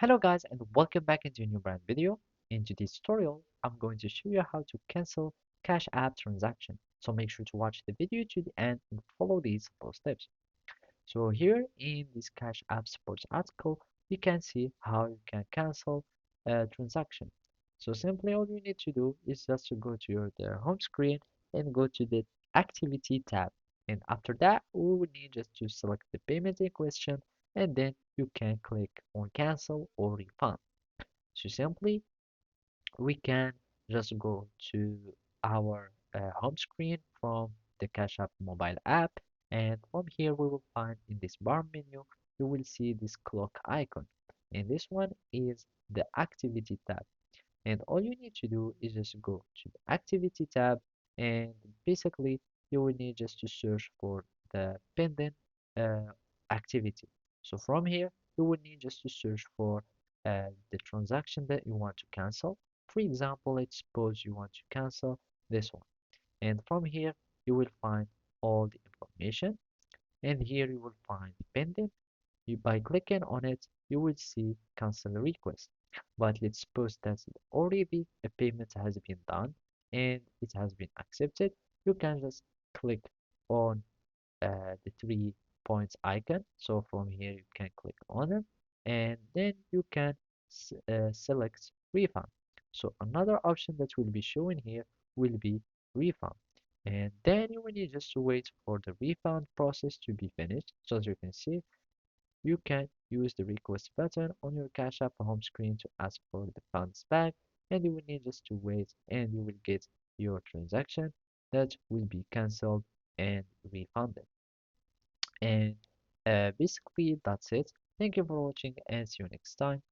Hello guys and welcome back into a new brand video. In today's tutorial, I'm going to show you how to cancel Cash App transaction. So make sure to watch the video to the end and follow these simple steps. So here in this Cash App supports article, you can see how you can cancel a transaction. So simply all you need to do is just to go to the home screen and go to the activity tab. And after that, we will need just to select the payment in question and then you can click on cancel or refund. So simply we can just go to our home screen from the Cash App mobile app, and from here we will find in this bar menu you will see this clock icon, and this one is the activity tab. And all you need to do is just go to the activity tab, and basically you will need just to search for the pending uh, activity. So from here you will need just to search for the transaction that you want to cancel. For example, let's suppose you want to cancel this one, and from here you will find all the information, and here you will find pending. By clicking on it, you will see cancel request. But let's suppose that already a payment has been done and it has been accepted. You can just click on the 3 points icon. So from here you can click on it and then you can select refund. So another option that will be shown here will be refund. And then you will need just to wait for the refund process to be finished. So as you can see, you can use the request button on your Cash App home screen to ask for the funds back, and you will need just to wait and you will get your transaction that will be cancelled and refunded. And basically that's it. Thank you for watching and see you next time.